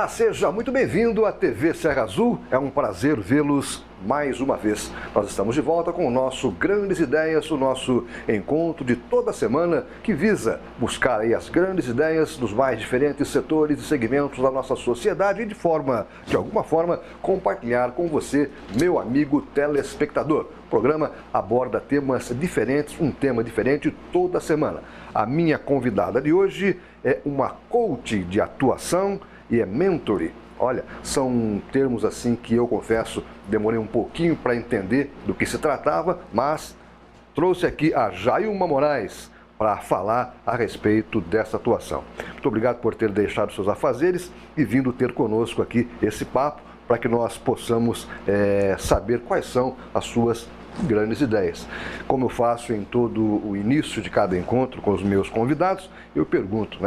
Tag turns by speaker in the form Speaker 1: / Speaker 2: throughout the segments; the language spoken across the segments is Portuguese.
Speaker 1: Olá, seja muito bem-vindo à TV Serra Azul. É um prazer vê-los mais uma vez. Nós estamos de volta com o nosso Grandes Ideias, o nosso encontro de toda semana que visa buscar aí as grandes ideias dos mais diferentes setores e segmentos da nossa sociedade e de alguma forma, compartilhar com você, meu amigo telespectador. O programa aborda temas diferentes, um tema diferente toda semana. A minha convidada de hoje é uma coach de atuação e é mentor. Olha, são termos assim que eu confesso, demorei um pouquinho para entender do que se tratava, mas trouxe aqui a Jailma Moraes para falar a respeito dessa atuação. Muito obrigado por ter deixado seus afazeres e vindo ter conosco aqui esse papo para que nós possamos saber quais são as suas grandes ideias. Como eu faço em todo o início de cada encontro com os meus convidados, eu pergunto,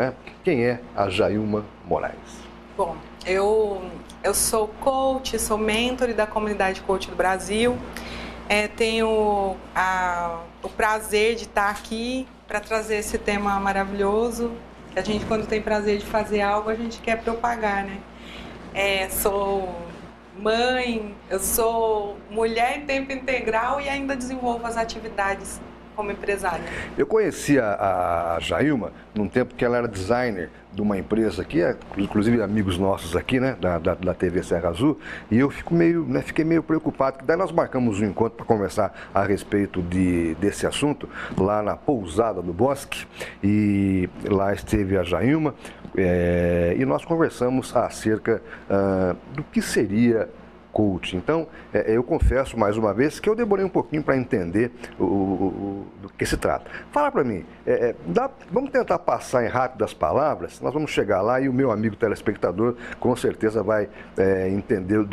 Speaker 1: quem é a Jailma Moraes?
Speaker 2: Bom, eu sou coach, sou mentor da comunidade coach do Brasil. Tenho o prazer de estar aqui para trazer esse tema maravilhoso, que a gente, quando tem prazer de fazer algo, a gente quer propagar, né? Sou mãe, eu sou mulher em tempo integral e ainda desenvolvo as atividades como empresária.
Speaker 1: Eu conheci a Jailma num tempo que ela era designer de uma empresa aqui, inclusive amigos nossos aqui, da TV Serra Azul, e eu fiquei meio preocupado, que daí nós marcamos um encontro para conversar a respeito desse assunto, lá na Pousada do Bosque, e lá esteve a Jailma, e nós conversamos acerca do que seria coach. Então, eu confesso mais uma vez que eu demorei um pouquinho para entender do que se trata. Fala para mim, vamos tentar passar em rápidas palavras, nós vamos chegar lá e o meu amigo telespectador com certeza vai entender,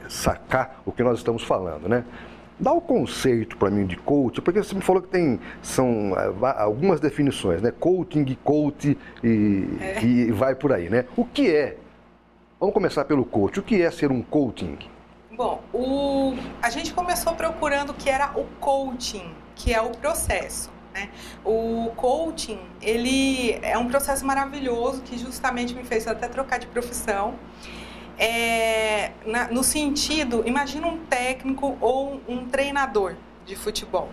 Speaker 1: sacar o que nós estamos falando, né? Dá o conceito para mim de coach, porque você me falou que são algumas definições, né? Coaching, coach e vai por aí, né? O que é? Vamos começar pelo coach. O que é ser um coaching?
Speaker 2: Bom, a gente começou procurando o que era o coaching, que é o processo, né? O coaching, ele é um processo maravilhoso que justamente me fez até trocar de profissão. No sentido, imagina um técnico ou um treinador de futebol.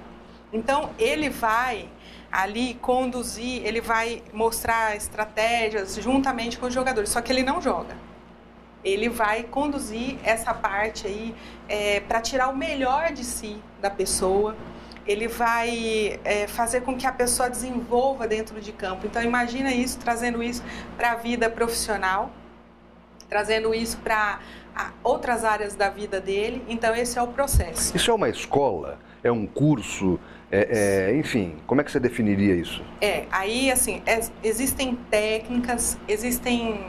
Speaker 2: Então, ele vai ali conduzir, ele vai mostrar estratégias juntamente com os jogadores, só que ele não joga. Ele vai conduzir essa parte aí para tirar o melhor de si da pessoa. Ele vai fazer com que a pessoa desenvolva dentro de campo. Então, imagina isso, trazendo isso para a vida profissional, trazendo isso para outras áreas da vida dele. Então, esse é o processo.
Speaker 1: Isso é uma escola? É um curso? Enfim, como é que você definiria isso?
Speaker 2: Aí assim, existem técnicas, existem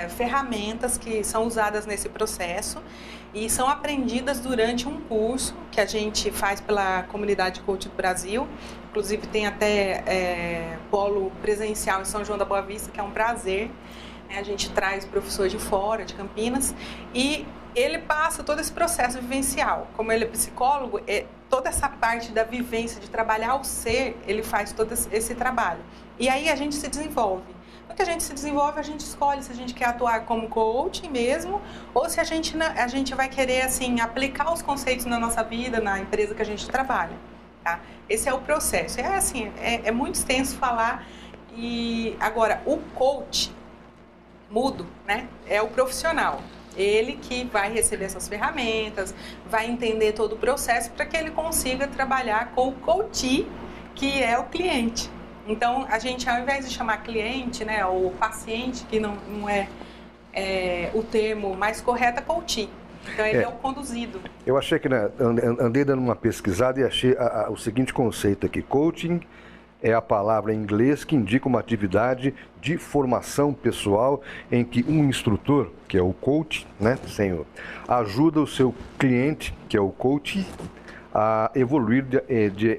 Speaker 2: ferramentas que são usadas nesse processo e são aprendidas durante um curso que a gente faz pela comunidade coach do Brasil. Inclusive tem até polo presencial em São João da Boa Vista, que é um prazer. A gente traz professores de fora, de Campinas, e ele passa todo esse processo vivencial. Como ele é psicólogo, toda essa parte da vivência, de trabalhar o ser, ele faz todo esse trabalho. E aí a gente se desenvolve. No que a gente se desenvolve, a gente escolhe se a gente quer atuar como coach mesmo, ou se a gente vai querer assim, aplicar os conceitos na nossa vida, na empresa que a gente trabalha. Tá? Esse é o processo. É muito extenso falar. E agora, o coach mudo, né? É o profissional. Ele que vai receber essas ferramentas, vai entender todo o processo para que ele consiga trabalhar com o coach, que é o cliente. Então, a gente, ao invés de chamar cliente, né, ou paciente, que não é o termo mais correto, é coach. Então, ele é o conduzido.
Speaker 1: Eu achei que, andei dando uma pesquisada e achei o seguinte conceito aqui. Coaching é a palavra em inglês que indica uma atividade de formação pessoal em que um instrutor, que é o coach, ajuda o seu cliente, que é o coach, a evoluir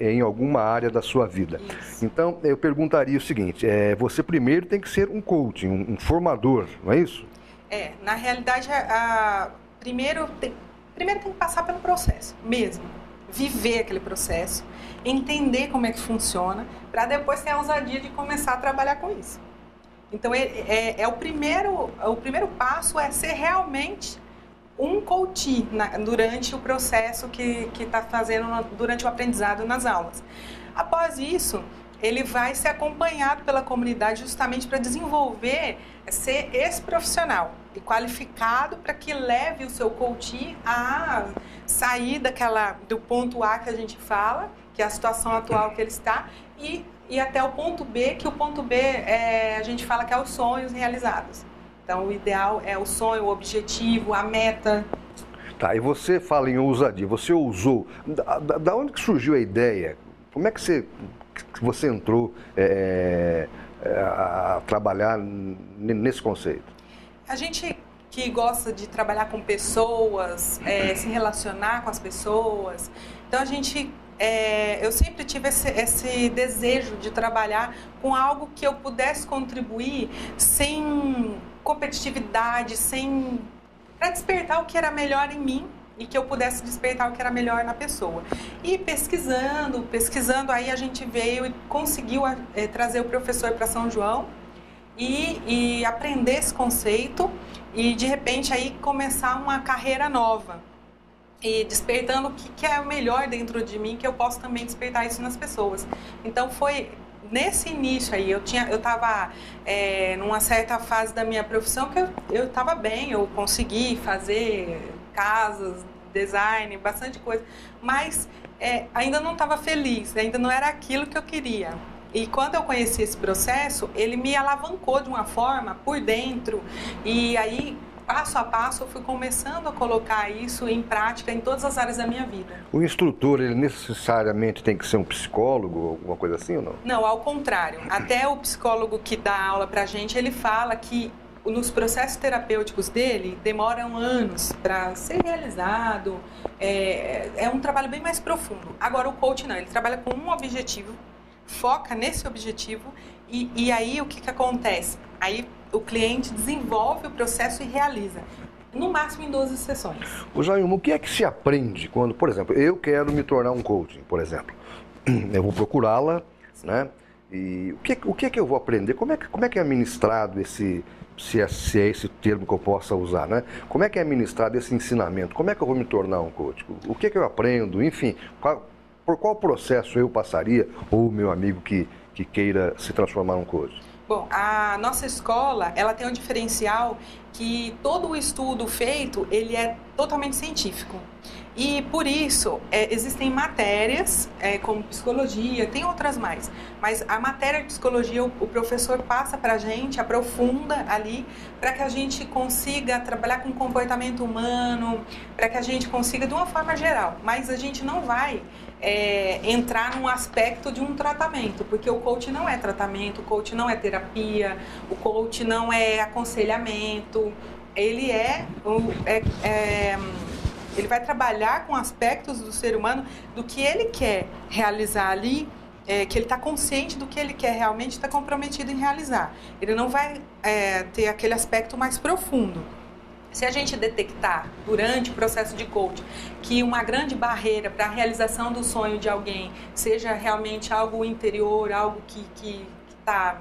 Speaker 1: em alguma área da sua vida. Isso. Então, eu perguntaria o seguinte, você primeiro tem que ser um coach, um formador, não é isso?
Speaker 2: Na realidade, primeiro tem que passar pelo processo mesmo. Viver aquele processo, entender como é que funciona, para depois ter a ousadia de começar a trabalhar com isso. Então, o primeiro passo é ser realmente um coach durante o processo que está fazendo durante o aprendizado nas aulas. Após isso, ele vai ser acompanhado pela comunidade justamente para desenvolver, ser esse profissional e qualificado para que leve o seu coach a sair do ponto A que a gente fala, que é a situação atual que ele está, e até o ponto B, que o ponto B a gente fala que é os sonhos realizados. Então, o ideal é o sonho, o objetivo, a meta.
Speaker 1: Tá, e você fala em ousadia, você ousou. Da onde que surgiu a ideia? Como é que você entrou a trabalhar nesse conceito?
Speaker 2: A gente que gosta de trabalhar com pessoas, se relacionar com as pessoas, então eu sempre tive esse desejo de trabalhar com algo que eu pudesse contribuir sem competitividade, para despertar o que era melhor em mim e que eu pudesse despertar o que era melhor na pessoa. E pesquisando, aí a gente veio e conseguiu trazer o professor para São João e aprender esse conceito e, de repente, aí começar uma carreira nova. E despertando o que é o melhor dentro de mim, que eu posso também despertar isso nas pessoas. Então, foi nesse início aí, eu estava numa certa fase da minha profissão que eu estava bem, eu consegui fazer casas, design, bastante coisa, mas ainda não estava feliz, ainda não era aquilo que eu queria. E quando eu conheci esse processo, ele me alavancou de uma forma por dentro, e aí, passo a passo, eu fui começando a colocar isso em prática em todas as áreas da minha vida.
Speaker 1: O instrutor, ele necessariamente tem que ser um psicólogo, alguma coisa assim ou não?
Speaker 2: Não, ao contrário. Até o psicólogo que dá aula pra gente, ele fala que nos processos terapêuticos dele demoram anos para ser realizado. É um trabalho bem mais profundo. Agora, o coach não, ele trabalha com um objetivo, foca nesse objetivo e aí o que acontece? Aí o cliente desenvolve o processo e realiza, no máximo em 12 sessões.
Speaker 1: O Jailma, o que é que se aprende quando, por exemplo, eu quero me tornar um coach, por exemplo? Eu vou procurá-la, né? E o que é que eu vou aprender? Como é que é administrado se é esse termo que eu possa usar, né? Como é que é administrado esse ensinamento? Como é que eu vou me tornar um coach? O que é que eu aprendo? Enfim, por qual processo eu passaria, ou o meu amigo que queira se transformar num coach?
Speaker 2: Bom, a nossa escola, ela tem um diferencial que todo o estudo feito, ele é totalmente científico. E por isso, existem matérias, como psicologia, tem outras mais, mas a matéria de psicologia o professor passa para a gente, aprofunda ali, para que a gente consiga trabalhar com o comportamento humano, para que a gente consiga de uma forma geral, mas a gente não vai entrar num aspecto de um tratamento, porque o coach não é tratamento, o coach não é terapia, o coach não é aconselhamento, ele ele vai trabalhar com aspectos do ser humano, do que ele quer realizar ali, que ele está consciente do que ele quer realmente, está comprometido em realizar. Ele não vai ter aquele aspecto mais profundo. Se a gente detectar durante o processo de coaching que uma grande barreira para a realização do sonho de alguém seja realmente algo interior, algo que está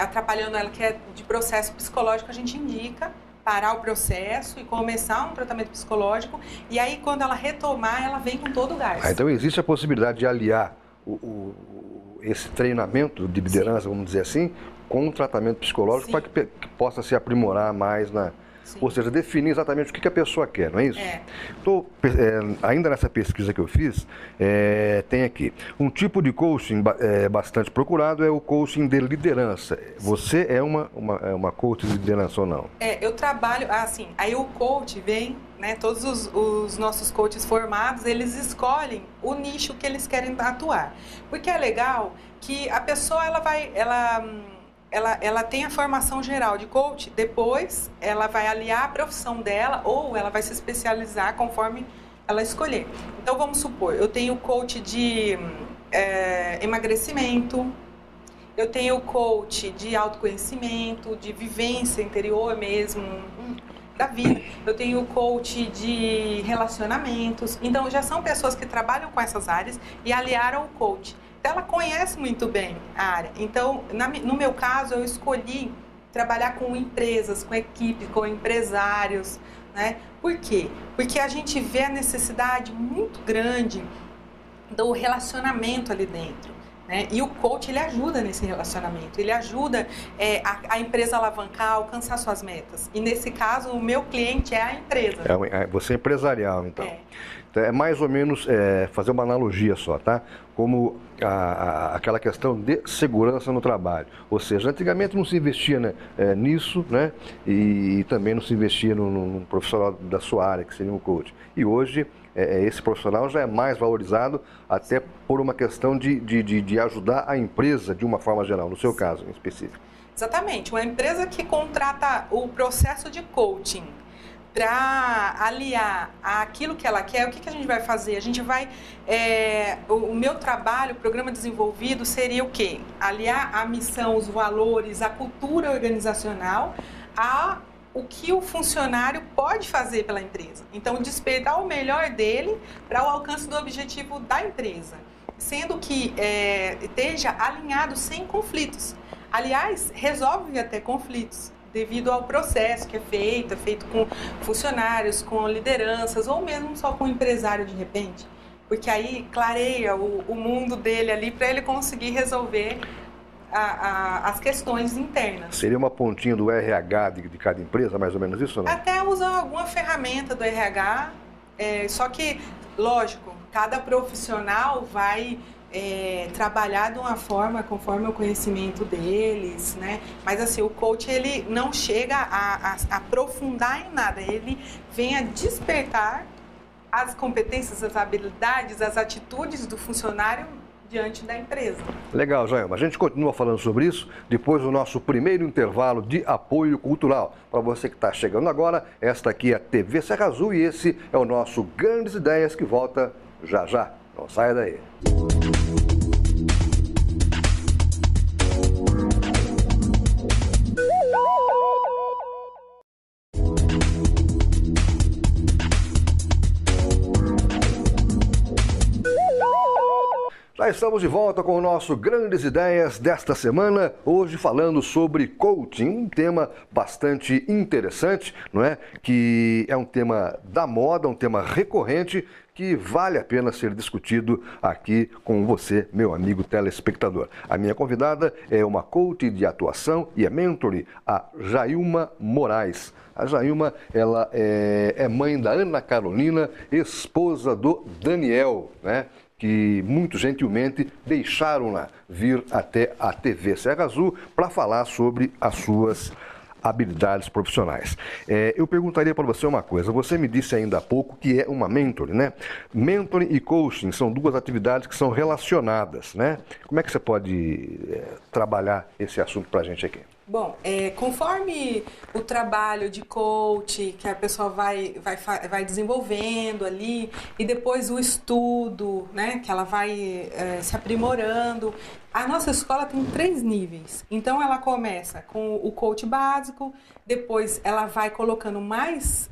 Speaker 2: atrapalhando ela, que é de processo psicológico, a gente indica parar o processo e começar um tratamento psicológico, e aí quando ela retomar, ela vem com todo o gás.
Speaker 1: Então existe a possibilidade de aliar esse treinamento de liderança, sim, vamos dizer assim, com um tratamento psicológico, sim, para que possa se aprimorar mais Sim. Ou seja, definir exatamente o que a pessoa quer, não é isso? Ainda nessa pesquisa que eu fiz, tem aqui, um tipo de coaching bastante procurado é o coaching de liderança. Você é uma coach de liderança ou não?
Speaker 2: Eu trabalho, assim, aí o coach vem, né, todos os nossos coaches formados, eles escolhem o nicho que eles querem atuar. Porque é legal que a pessoa, ela tem a formação geral de coach, depois ela vai aliar a profissão dela ou ela vai se especializar conforme ela escolher. Então, vamos supor, eu tenho coach de emagrecimento, eu tenho coach de autoconhecimento, de vivência interior mesmo, da vida, eu tenho coach de relacionamentos. Então, já são pessoas que trabalham com essas áreas e aliaram o coach. ela conhece muito bem a área. Então, no meu caso, eu escolhi trabalhar com empresas, com equipes, com empresários, né? Por quê? Porque a gente vê a necessidade muito grande do relacionamento ali dentro, né? E o coach, ele ajuda nesse relacionamento, ele ajuda a empresa a alavancar, a alcançar suas metas. E nesse caso, o meu cliente é a empresa.
Speaker 1: Você é empresarial, então.
Speaker 2: É.
Speaker 1: É mais ou menos fazer uma analogia só, tá? Como aquela questão de segurança no trabalho. Ou seja, antigamente não se investia, né, nisso, né? E também não se investia num profissional da sua área, que seria um coach. E hoje, esse profissional já é mais valorizado, até por uma questão de ajudar a empresa de uma forma geral, no seu caso em específico. Exatamente.
Speaker 2: Uma empresa que contrata o processo de coaching para aliar aquilo que ela quer, o que a gente vai fazer? A gente vai... o meu trabalho, o programa desenvolvido, seria o quê? Aliar a missão, os valores, a cultura organizacional a o que o funcionário pode fazer pela empresa. Então, despertar o melhor dele para o alcance do objetivo da empresa, sendo que esteja alinhado sem conflitos. Aliás, resolve até conflitos, devido ao processo que é feito com funcionários, com lideranças, ou mesmo só com o empresário de repente. Porque aí clareia o mundo dele ali para ele conseguir resolver as questões internas.
Speaker 1: Seria uma pontinha do RH de cada empresa, mais ou menos isso, não?
Speaker 2: Até usar alguma ferramenta do RH, só que, lógico, cada profissional vai trabalhar de uma forma conforme o conhecimento deles, né? Mas assim, o coach, ele não chega a aprofundar em nada, ele vem a despertar as competências, as habilidades, as atitudes do funcionário diante da empresa.
Speaker 1: Legal, Jailma. A gente continua falando sobre isso depois do nosso primeiro intervalo de apoio cultural. Para você que está chegando agora, esta aqui é a TV Serra Azul e esse é o nosso Grandes Ideias, que volta já já. Não saia daí. Já estamos de volta com o nosso Grandes Ideias desta semana, hoje falando sobre coaching, um tema bastante interessante, não é? Que é um tema da moda, um tema recorrente, que vale a pena ser discutido aqui com você, meu amigo telespectador. A minha convidada é uma coach de atuação e é mentor, a Jailma Moraes. A Jailma, ela é mãe da Ana Carolina, esposa do Daniel, né? Que muito gentilmente deixaram-na vir até a TV Serra Azul para falar sobre as suas habilidades profissionais. Eu perguntaria para você uma coisa, você me disse ainda há pouco que é uma mentor, né? Mentoring e coaching são duas atividades que são relacionadas, né? Como é que você pode trabalhar esse assunto para a gente aqui?
Speaker 2: Bom, conforme o trabalho de coach que a pessoa vai desenvolvendo ali, e depois o estudo, né, que ela vai se aprimorando, a nossa escola tem 3 níveis. Então, ela começa com o coach básico, depois ela vai colocando mais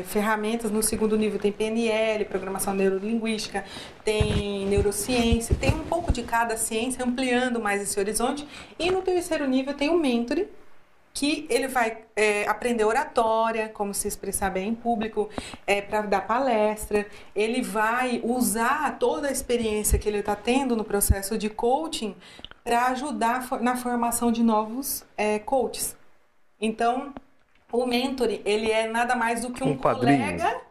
Speaker 2: ferramentas. No segundo nível tem PNL, programação neurolinguística, tem neurociência, tem um pouco de cada ciência, ampliando mais esse horizonte. E no terceiro nível tem o mentoring, que ele vai aprender oratória, como se expressar bem em público, para dar palestra. Ele vai usar toda a experiência que ele está tendo no processo de coaching para ajudar na formação de novos coaches. Então, o mentor, ele é nada mais do que um colega...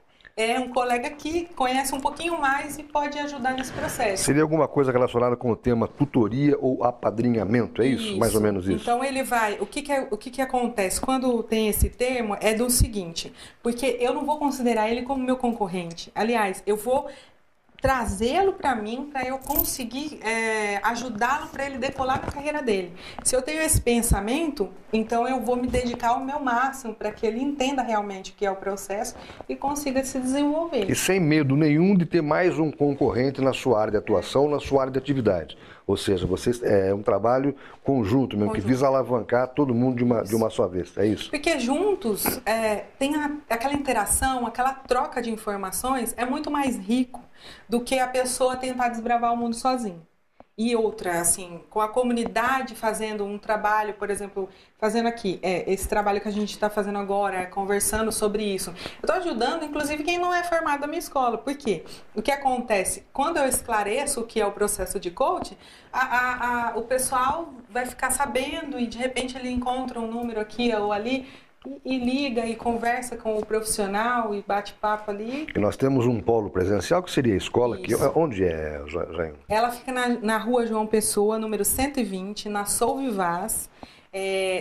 Speaker 2: um colega que conhece um pouquinho mais e pode ajudar nesse processo.
Speaker 1: Seria alguma coisa relacionada com o tema tutoria ou apadrinhamento, é isso? Mais ou menos isso.
Speaker 2: Então ele vai... O que acontece quando tem esse termo é do seguinte, porque eu não vou considerar ele como meu concorrente. Aliás, eu vou trazê-lo para mim, para eu conseguir ajudá-lo para ele decolar na carreira dele. Se eu tenho esse pensamento, então eu vou me dedicar ao meu máximo para que ele entenda realmente o que é o processo e consiga se desenvolver.
Speaker 1: E sem medo nenhum de ter mais um concorrente na sua área de atuação, na sua área de atividade. Ou seja, é um trabalho conjunto mesmo, que visa alavancar todo mundo de uma só vez, é isso?
Speaker 2: Porque juntos tem aquela interação, aquela troca de informações é muito mais rico do que a pessoa tentar desbravar o mundo sozinho. E outra, assim, com a comunidade fazendo um trabalho, por exemplo, fazendo aqui, esse trabalho que a gente está fazendo agora, conversando sobre isso. Eu estou ajudando, inclusive, quem não é formado da minha escola. Por quê? O que acontece? Quando eu esclareço o que é o processo de coaching, o pessoal vai ficar sabendo e, de repente, ele encontra um número aqui ou ali, e liga e conversa com o profissional e bate papo ali.
Speaker 1: E nós temos um polo presencial, que seria a escola, que,
Speaker 2: Isso.
Speaker 1: onde é, Jair?
Speaker 2: Ela fica na rua João Pessoa, número 120, na Sou Vivaz.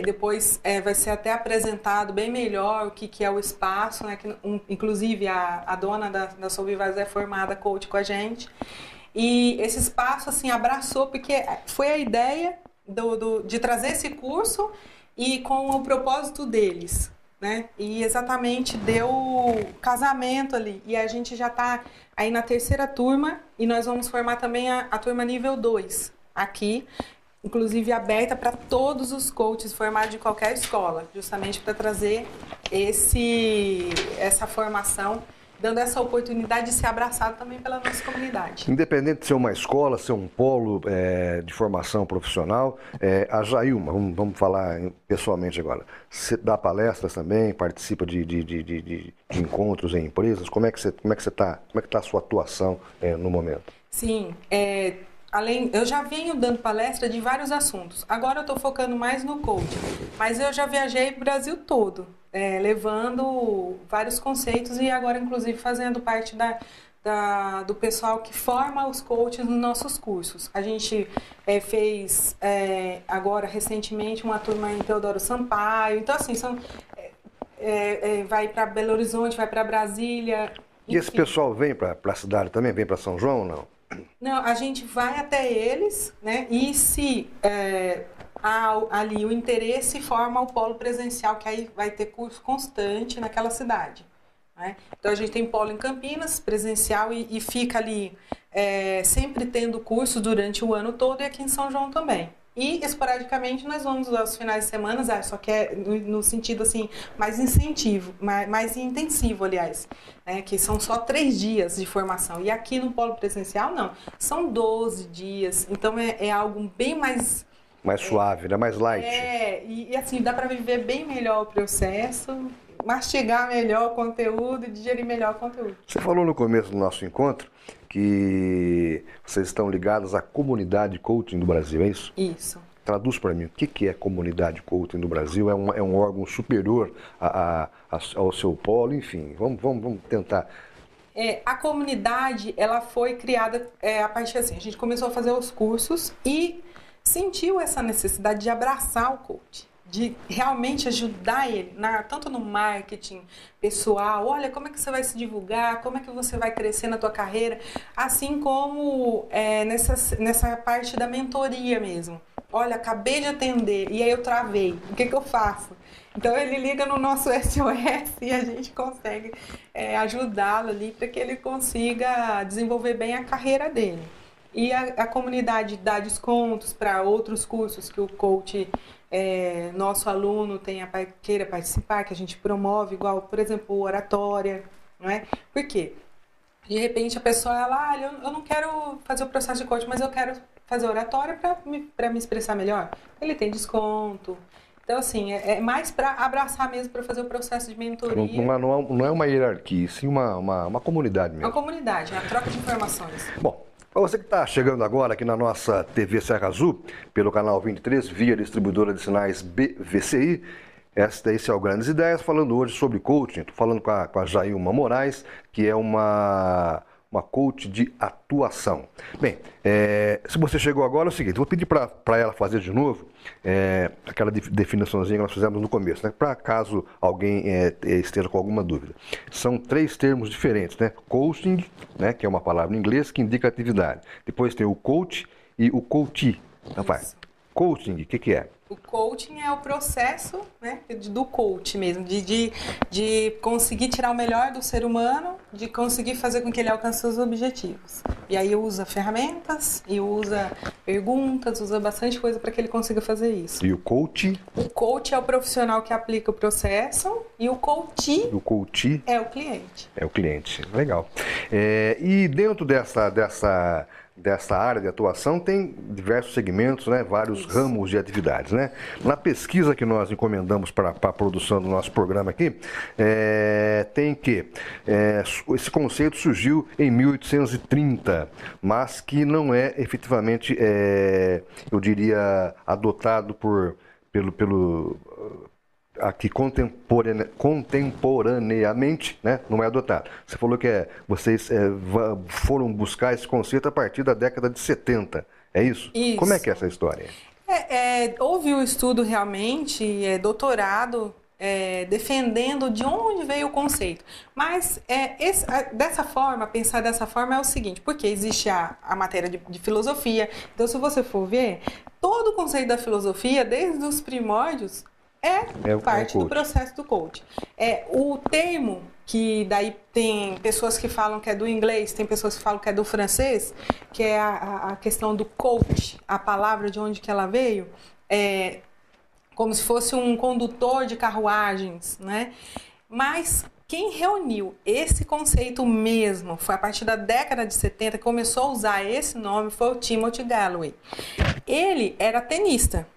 Speaker 2: Depois vai ser até apresentado bem melhor o que é o espaço, né? Inclusive a dona da Sou Vivaz é formada coach com a gente. E esse espaço assim abraçou, porque foi a ideia de trazer esse curso e com o propósito deles, né? E exatamente deu casamento ali. E a gente já está aí na terceira turma e nós vamos formar também a turma nível 2 aqui, inclusive aberta para todos os coaches formados de qualquer escola, justamente para trazer essa formação, dando essa oportunidade de ser abraçado também pela nossa comunidade.
Speaker 1: Independente de ser uma escola, ser um polo de formação profissional, a Jailma, vamos falar pessoalmente agora, você dá palestras também, participa de encontros em empresas, como é que está a sua atuação no momento?
Speaker 2: Sim, eu já venho dando palestra de vários assuntos. Agora eu estou focando mais no coaching, mas eu já viajei para o Brasil todo, levando vários conceitos e agora inclusive fazendo parte do pessoal que forma os coaches nos nossos cursos. A gente fez agora recentemente uma turma em Teodoro Sampaio, então assim, vai para Belo Horizonte, vai para Brasília.
Speaker 1: E esse pessoal vem para a cidade também? Vem para São João ou não?
Speaker 2: Não, a gente vai até eles, né? E se há ali o interesse, forma o polo presencial, que aí vai ter curso constante naquela cidade, né? Então a gente tem polo em Campinas, presencial, e fica ali sempre tendo curso durante o ano todo, e aqui em São João também. E esporadicamente nós vamos aos finais de semana, só que no sentido assim, mais incentivo, mais intensivo, aliás, né? Que são só 3 dias de formação. E aqui no polo presencial, não, são 12 dias, então é algo bem mais
Speaker 1: suave, né? Mais light.
Speaker 2: E assim, dá para viver bem melhor o processo, mastigar melhor o conteúdo e digerir melhor o conteúdo.
Speaker 1: Você falou no começo do nosso encontro que vocês estão ligados à comunidade coaching do Brasil, é isso?
Speaker 2: Isso.
Speaker 1: Traduz para mim, o que é comunidade coaching do Brasil? É um órgão superior ao seu polo? Enfim, vamos tentar.
Speaker 2: A comunidade, ela foi criada a partir assim, a gente começou a fazer os cursos e sentiu essa necessidade de abraçar o coach, de realmente ajudar ele, tanto no marketing pessoal, olha, como é que você vai se divulgar, como é que você vai crescer na tua carreira, assim como nessa parte da mentoria mesmo. Olha, acabei de atender e aí eu travei, o que eu faço? Então ele liga no nosso SOS e a gente consegue ajudá-lo ali para que ele consiga desenvolver bem a carreira dele. E a comunidade dá descontos para outros cursos que o coach, nosso aluno, queira participar, que a gente promove, igual, por exemplo, oratória, não é? Por quê? De repente a pessoa, eu não quero fazer o processo de coaching, mas eu quero fazer oratória para me expressar melhor. Ele tem desconto. Então, assim, é mais para abraçar mesmo, para fazer o processo de mentoria.
Speaker 1: Não é uma hierarquia, sim uma comunidade mesmo.
Speaker 2: Uma comunidade, a troca de informações.
Speaker 1: Bom, para você que está chegando agora aqui na nossa TV Serra Azul, pelo canal 23, via distribuidora de sinais BVCI, esse é o Grandes Ideias, falando hoje sobre coaching. Estou falando com a Jailma Moraes, que é uma coach de atuação. Bem, se você chegou agora, é o seguinte, vou pedir para ela fazer de novo aquela definiçãozinha que nós fizemos no começo, né? Para caso alguém esteja com alguma dúvida. São 3 termos diferentes, né? Coaching, né? Que é uma palavra em inglês que indica atividade. Depois tem o coach e o coachee. Então vai. Coaching, o que é?
Speaker 2: O coaching é o processo, né, do coach mesmo, de conseguir tirar o melhor do ser humano, de conseguir fazer com que ele alcance seus objetivos. E aí usa ferramentas, e usa perguntas, usa bastante coisa para que ele consiga fazer isso.
Speaker 1: E o coach?
Speaker 2: O coach é o profissional que aplica o processo, e o coachee é o cliente.
Speaker 1: É o cliente, legal. E dentro dessa área de atuação tem diversos segmentos, né, vários ramos de atividades, né? Na pesquisa que nós encomendamos para a produção do nosso programa aqui, tem que esse conceito surgiu em 1830, mas que não é efetivamente, eu diria, adotado pelo aqui contemporaneamente, né, não é adotado. Você falou que vocês foram buscar esse conceito a partir da década de 70, é isso?
Speaker 2: Isso.
Speaker 1: Como é que é essa história?
Speaker 2: Houve um estudo realmente, doutorado, defendendo de onde veio o conceito. Mas dessa forma, pensar dessa forma é o seguinte, porque existe a matéria de filosofia, então se você for ver, todo o conceito da filosofia, desde os primórdios, parte do processo do coach. O termo, que daí tem pessoas que falam que é do inglês, tem pessoas que falam que é do francês, que é a questão do coach, a palavra de onde que ela veio, como se fosse um condutor de carruagens, né? Mas quem reuniu esse conceito mesmo, foi a partir da década de 70 que começou a usar esse nome, foi o Timothy Galloway. Ele era tenista.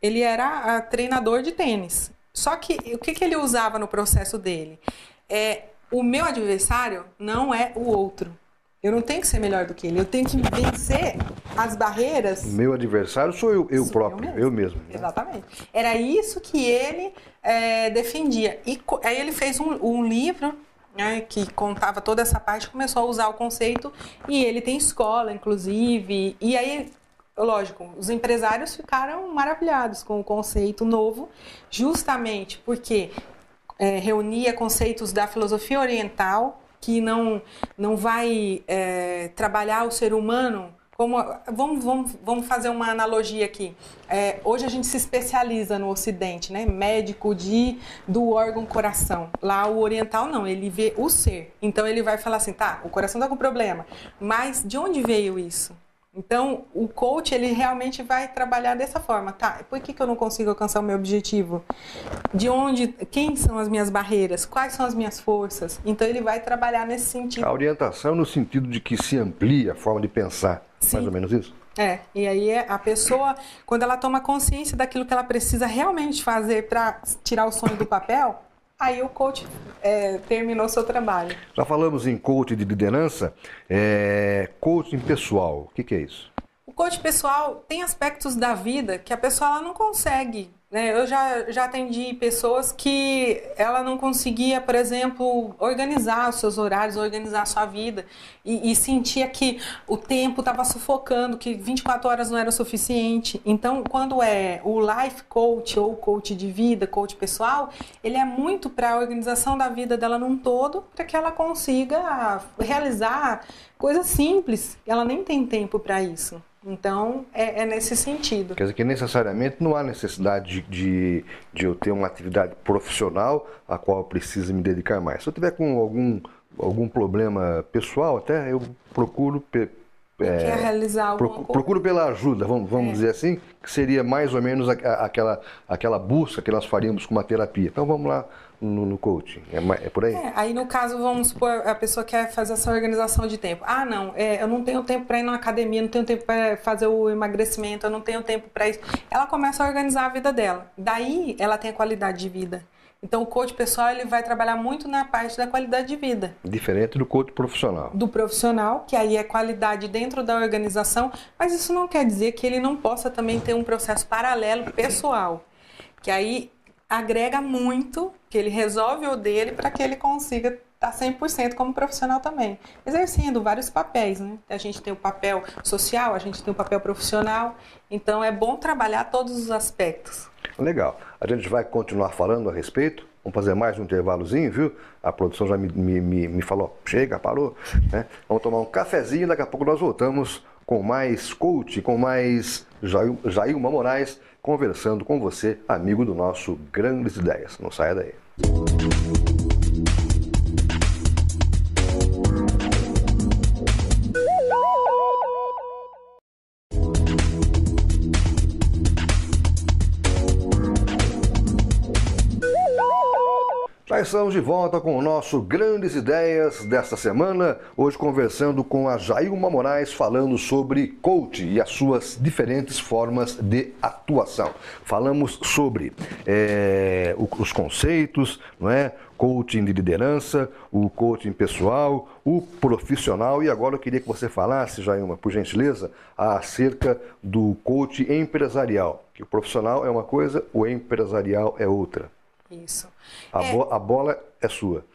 Speaker 2: Ele era treinador de tênis. Só que o que ele usava no processo dele? O meu adversário não é o outro. Eu não tenho que ser melhor do que ele. Eu tenho que vencer as barreiras.
Speaker 1: Meu adversário sou eu próprio, eu mesmo. Né?
Speaker 2: Exatamente. Era isso que ele defendia. E aí ele fez um livro, né, que contava toda essa parte, começou a usar o conceito. E ele tem escola, inclusive. E aí... Lógico, os empresários ficaram maravilhados com o conceito novo, justamente porque reunia conceitos da filosofia oriental, que não vai trabalhar o ser humano como... Vamos fazer uma analogia aqui. Hoje a gente se especializa no Ocidente, né? Médico do órgão coração. Lá o oriental não, ele vê o ser. Então ele vai falar assim, tá, o coração está com problema, mas de onde veio isso? Então, o coach, ele realmente vai trabalhar dessa forma, tá? Por que eu não consigo alcançar o meu objetivo? Quem são as minhas barreiras? Quais são as minhas forças? Então, ele vai trabalhar nesse sentido.
Speaker 1: A orientação no sentido de que se amplia a forma de pensar,
Speaker 2: Sim.
Speaker 1: Mais ou menos isso?
Speaker 2: E aí a pessoa, quando ela toma consciência daquilo que ela precisa realmente fazer para tirar o sonho do papel, aí o coach terminou seu trabalho.
Speaker 1: Já falamos em coach de liderança, coaching pessoal, o que é isso?
Speaker 2: O coach pessoal tem aspectos da vida que a pessoa ela não consegue, né? Eu já atendi pessoas que ela não conseguia, por exemplo, organizar os seus horários, organizar a sua vida e sentia que o tempo estava sufocando, que 24 horas não era o suficiente. Então, quando é o life coach ou coach de vida, coach pessoal, ele é muito para a organização da vida dela num todo, para que ela consiga realizar coisas simples. Ela nem tem tempo para isso. Então, é nesse sentido.
Speaker 1: Quer dizer que necessariamente não há necessidade de eu ter uma atividade profissional a qual eu preciso me dedicar mais. Se eu tiver com algum problema pessoal, até eu procuro...
Speaker 2: quer realizar alguma coisa?
Speaker 1: Procuro pela ajuda, vamos dizer assim, que seria mais ou menos aquela busca que nós faríamos com uma terapia. Então, vamos lá no coaching, é por aí?
Speaker 2: Aí no caso, vamos supor, a pessoa quer fazer essa organização de tempo. Ah, não, eu não tenho tempo para ir na academia, não tenho tempo para fazer o emagrecimento, eu não tenho tempo para isso. Ela começa a organizar a vida dela. Daí, ela tem a qualidade de vida. Então, o coach pessoal, ele vai trabalhar muito na parte da qualidade de vida.
Speaker 1: Diferente do coach profissional.
Speaker 2: Do profissional, que aí é qualidade dentro da organização, mas isso não quer dizer que ele não possa também ter um processo paralelo pessoal, que aí agrega muito, que ele resolve o dele para que ele consiga estar 100% como profissional também. Exercendo vários papéis, né? A gente tem o papel social, a gente tem o papel profissional, então é bom trabalhar todos os aspectos.
Speaker 1: Legal. A gente vai continuar falando a respeito. Vamos fazer mais um intervalozinho, viu? A produção já me falou, chega, parou. Né? Vamos tomar um cafezinho, daqui a pouco nós voltamos com mais coach, com mais Jailma Moraes, conversando com você, amigo do nosso Grandes Ideias. Não saia daí. Já estamos de volta com o nosso Grandes Ideias desta semana, hoje conversando com a Jailma Moraes, falando sobre coaching e as suas diferentes formas de atuação. Falamos sobre os conceitos, não é? Coaching de liderança, o coaching pessoal, o profissional, e agora eu queria que você falasse, Jailma, por gentileza, acerca do coaching empresarial, que o profissional é uma coisa, o empresarial é outra.
Speaker 2: Isso.
Speaker 1: A bola é sua.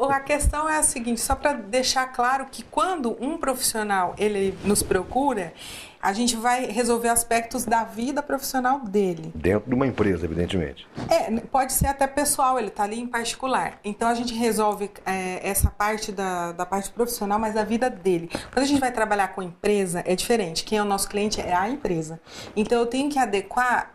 Speaker 2: A questão é a seguinte, só para deixar claro que quando um profissional ele nos procura, a gente vai resolver aspectos da vida profissional dele.
Speaker 1: Dentro de uma empresa, evidentemente.
Speaker 2: Pode ser até pessoal, ele está ali em particular. Então a gente resolve essa parte da parte profissional, mas da vida dele. Quando a gente vai trabalhar com empresa, é diferente. Quem é o nosso cliente é a empresa. Então eu tenho que adequar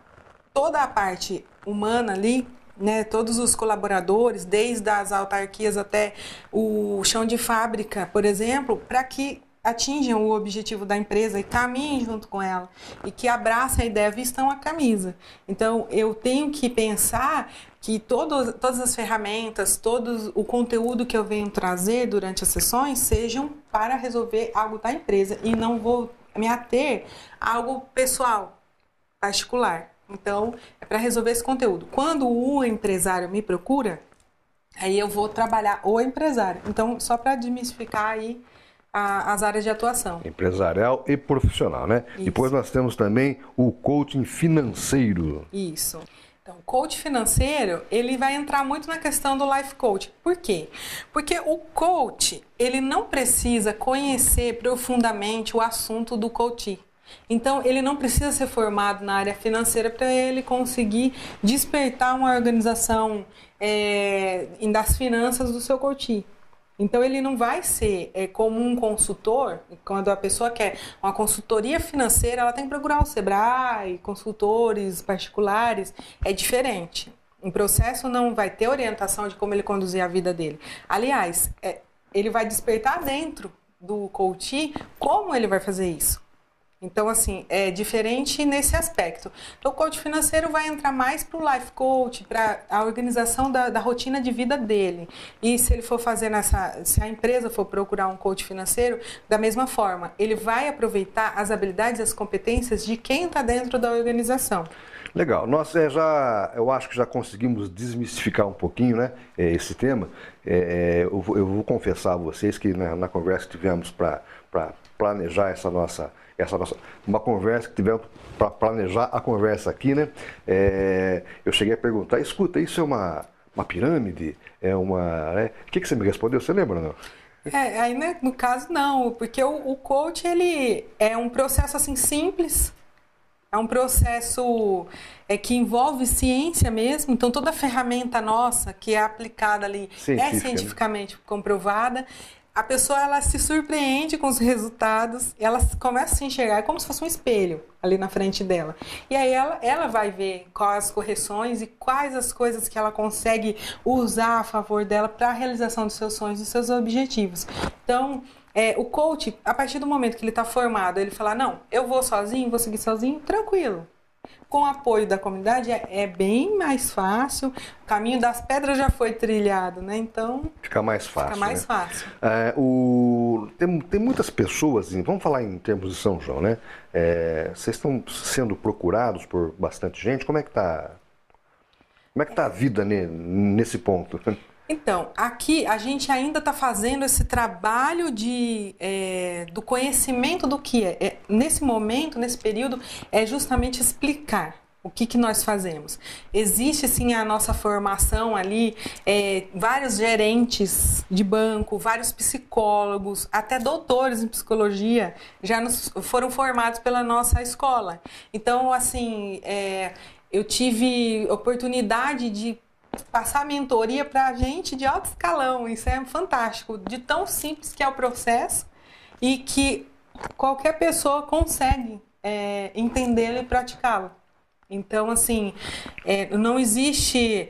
Speaker 2: toda a parte humana ali, né, todos os colaboradores, desde as autarquias até o chão de fábrica, por exemplo, para que atinjam o objetivo da empresa e caminhem junto com ela e que abracem a ideia, vistam a camisa. Então, eu tenho que pensar que todas as ferramentas, todo o conteúdo que eu venho trazer durante as sessões sejam para resolver algo da empresa e não vou me ater a algo pessoal, particular. Então, é para resolver esse conteúdo. Quando o empresário me procura, aí eu vou trabalhar o empresário. Então, só para desmistificar aí as áreas de atuação.
Speaker 1: Empresarial e profissional, né? Isso. Depois nós temos também o coaching financeiro.
Speaker 2: Isso. Então, o coach financeiro, ele vai entrar muito na questão do life coach. Por quê? Porque o coach, ele não precisa conhecer profundamente o assunto do coaching. Então, ele não precisa ser formado na área financeira para ele conseguir despertar uma organização das finanças do seu coaching. Então, ele não vai ser como um consultor. Quando a pessoa quer uma consultoria financeira, ela tem que procurar o Sebrae, consultores particulares. É diferente. O processo não vai ter orientação de como ele conduzir a vida dele. Aliás, ele vai despertar dentro do coaching como ele vai fazer isso. Então, assim, é diferente nesse aspecto. Então, o coach financeiro vai entrar mais para o life coach, para a organização da rotina de vida dele. E se ele for fazer se a empresa for procurar um coach financeiro, da mesma forma, ele vai aproveitar as habilidades e as competências de quem está dentro da organização.
Speaker 1: Legal. Nós eu acho que já conseguimos desmistificar um pouquinho, né, esse tema. Eu vou confessar a vocês que na conversa que tivemos para planejar uma conversa que tivemos para planejar a conversa aqui, né? Eu cheguei a perguntar, escuta, isso é uma pirâmide? Né? O que você me respondeu? Você lembra, não?
Speaker 2: Aí, né, no caso, não, porque o coach, ele é um processo assim simples, é um processo que envolve ciência mesmo, então toda a ferramenta nossa que é aplicada ali é cientificamente comprovada. A pessoa, ela se surpreende com os resultados, ela começa a se enxergar como se fosse um espelho ali na frente dela. E aí ela vai ver quais as correções e quais as coisas que ela consegue usar a favor dela para a realização dos seus sonhos e dos seus objetivos. Então, o coach, a partir do momento que ele está formado, ele fala, não, eu vou sozinho, vou seguir sozinho, tranquilo. Com o apoio da comunidade é bem mais fácil, o caminho das pedras já foi trilhado, né? Então
Speaker 1: fica mais fácil.
Speaker 2: Fica mais fácil.
Speaker 1: Tem muitas pessoas, vamos falar em termos de São João, né? Vocês estão sendo procurados por bastante gente, como é que tá a vida nesse ponto?
Speaker 2: Então, aqui a gente ainda está fazendo esse trabalho do conhecimento do que é. Nesse momento, nesse período, é justamente explicar o que nós fazemos. Existe, sim, a nossa formação ali, vários gerentes de banco, vários psicólogos, até doutores em psicologia já foram formados pela nossa escola. Então, assim, eu tive oportunidade de passar mentoria para gente de alto escalão, isso é fantástico, de tão simples que é o processo e que qualquer pessoa consegue entendê-lo e praticá-lo. Então, assim, não existe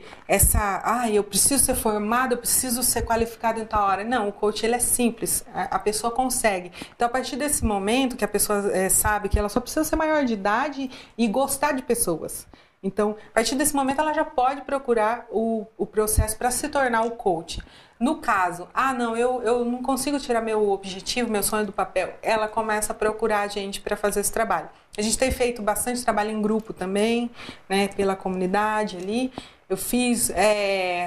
Speaker 2: eu preciso ser formado, eu preciso ser qualificado em tal hora. Não, o coach, ele é simples, a pessoa consegue. Então, a partir desse momento que a pessoa sabe que ela só precisa ser maior de idade e gostar de pessoas. Então, a partir desse momento, ela já pode procurar o processo para se tornar o coach. No caso, não, eu não consigo tirar meu objetivo, meu sonho do papel, ela começa a procurar a gente para fazer esse trabalho. A gente tem feito bastante trabalho em grupo também, né, pela comunidade ali. Eu fiz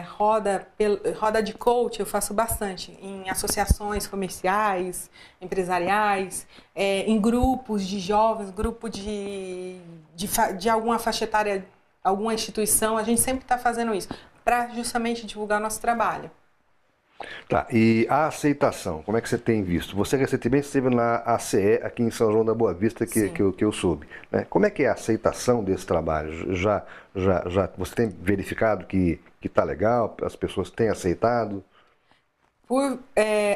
Speaker 2: roda de coach, eu faço bastante em associações comerciais, empresariais, em grupos de jovens, grupo de alguma faixa etária, alguma instituição. A gente sempre está fazendo isso para justamente divulgar o nosso trabalho.
Speaker 1: Tá, e a aceitação, como é que você tem visto? Você recentemente esteve na ACE, aqui em São João da Boa Vista, que eu soube, né? Como é que é a aceitação desse trabalho? Já você tem verificado que está legal, as pessoas têm aceitado?
Speaker 2: Por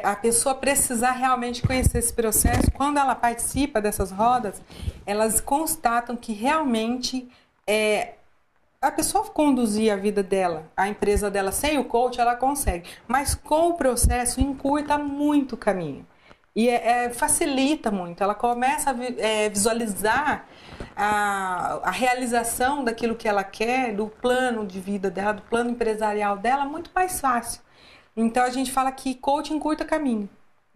Speaker 2: a pessoa precisar realmente conhecer esse processo, quando ela participa dessas rodas, elas constatam que realmente a pessoa conduzir a vida dela, a empresa dela sem o coach, ela consegue. Mas com o processo, encurta muito o caminho. E facilita muito. Ela começa a visualizar a realização daquilo que ela quer, do plano de vida dela, do plano empresarial dela, muito mais fácil. Então, a gente fala que coach encurta caminho.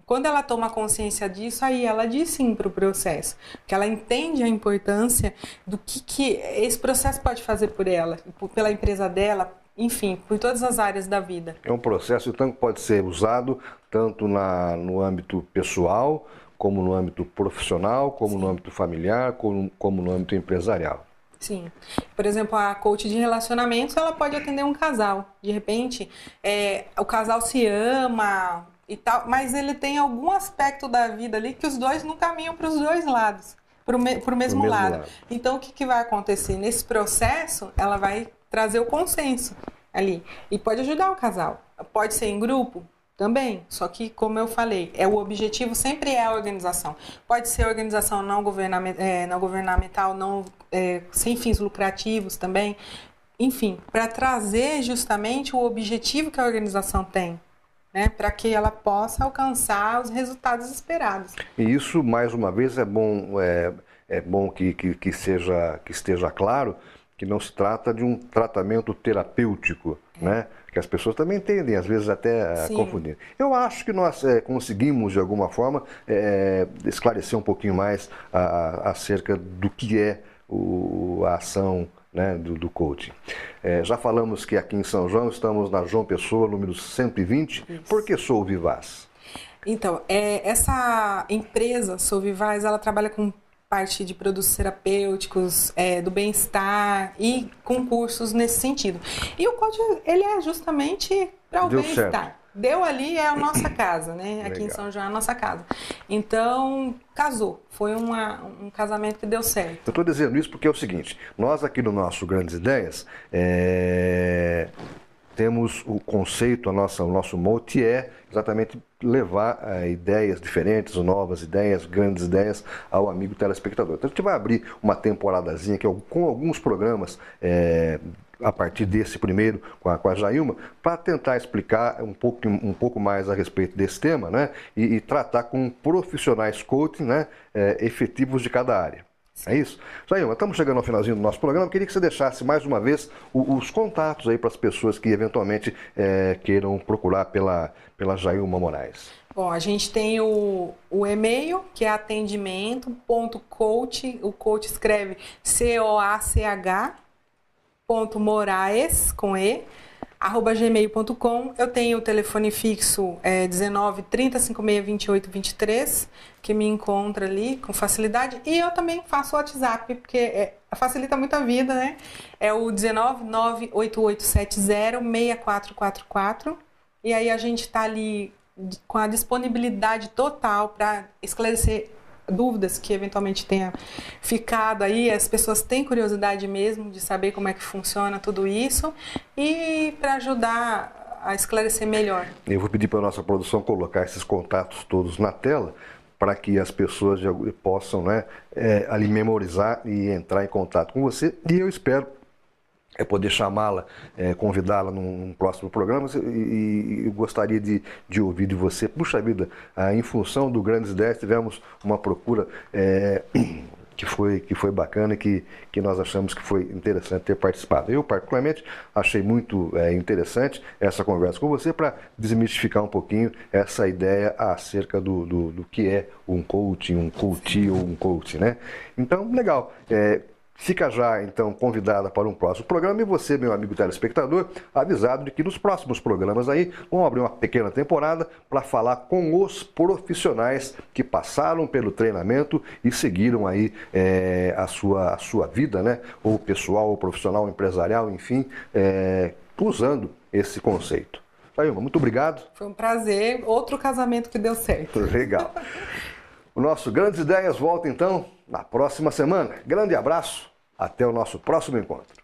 Speaker 2: Quando ela toma consciência disso, aí ela diz sim para o processo. Porque ela entende a importância do que esse processo pode fazer por ela, pela empresa dela, enfim, por todas as áreas da vida.
Speaker 1: É um processo, então, que pode ser usado tanto no âmbito pessoal, como no âmbito profissional, como no âmbito familiar, como no âmbito empresarial.
Speaker 2: Sim. Por exemplo, a coach de relacionamentos, ela pode atender um casal. De repente, o casal se ama e tal, mas ele tem algum aspecto da vida ali que os dois não caminham para os dois lados, para o mesmo lado. Então, o que vai acontecer? Nesse processo, ela vai trazer o consenso ali. E pode ajudar o casal. Pode ser em grupo? Também, só que, como eu falei, o objetivo sempre é a organização. Pode ser organização não governamental, sem fins lucrativos também. Enfim, para trazer justamente o objetivo que a organização tem, né, para que ela possa alcançar os resultados esperados.
Speaker 1: E isso, mais uma vez, é bom que esteja claro que não se trata de um tratamento terapêutico, né? Que as pessoas também entendem, às vezes até confundindo. Eu acho que nós conseguimos, de alguma forma, esclarecer um pouquinho mais acerca do que é a ação, né, do coaching. Já falamos que aqui em São João estamos na João Pessoa, número 120. Isso. Por que Sou Vivaz?
Speaker 2: Então, essa empresa, Sou Vivaz, ela trabalha com parte de produtos terapêuticos, do bem-estar e com cursos nesse sentido. E o coaching, ele é justamente para o bem-estar. Deu ali, é a nossa casa, né? Aqui em São João é a nossa casa. Então, casou. Foi um casamento que deu certo.
Speaker 1: Eu estou dizendo isso porque é o seguinte, nós aqui no nosso Grandes Ideias, temos o conceito, o nosso mote exatamente levar ideias diferentes, novas ideias, grandes ideias ao amigo telespectador. Então a gente vai abrir uma temporadazinha aqui, com alguns programas a partir desse primeiro com a Jailma, para tentar explicar um pouco mais a respeito desse tema, né? E tratar com profissionais coaching, né, efetivos de cada área. É isso? Jailma, estamos chegando ao finalzinho do nosso programa. Eu queria que você deixasse mais uma vez os contatos aí para as pessoas que eventualmente queiram procurar pela Jailma Moraes.
Speaker 2: Bom, a gente tem o e-mail, que é atendimento.coach, o coach escreve coach.moraes, com E, @gmail.com. Eu tenho o telefone fixo 19 30 56 28 23, que me encontra ali com facilidade. E eu também faço o WhatsApp, porque facilita muito a vida, né? É o 19 98870 6444. E aí a gente está ali com a disponibilidade total para esclarecer dúvidas que eventualmente tenha ficado aí. As pessoas têm curiosidade mesmo de saber como é que funciona tudo isso e para ajudar a esclarecer melhor.
Speaker 1: Eu vou pedir para a nossa produção colocar esses contatos todos na tela para que as pessoas possam, né, ali memorizar e entrar em contato com você. E eu espero poder chamá-la, convidá-la num próximo programa, e eu gostaria de ouvir de você. Puxa vida, em função do Grandes Ideias tivemos uma procura que foi bacana e que nós achamos que foi interessante ter participado. Eu, particularmente, achei muito interessante essa conversa com você para desmistificar um pouquinho essa ideia acerca do que é um coaching, um coach ou um coach, né? Então, legal. Fica já, então, convidada para um próximo programa e você, meu amigo telespectador, avisado de que nos próximos programas aí vamos abrir uma pequena temporada para falar com os profissionais que passaram pelo treinamento e seguiram aí a sua vida, né? Ou pessoal, ou profissional, empresarial, enfim, usando esse conceito. Sailma, muito obrigado.
Speaker 2: Foi um prazer, outro casamento que deu certo.
Speaker 1: Legal. O nosso Grandes Ideias volta, então, na próxima semana. Grande abraço. Até o nosso próximo encontro.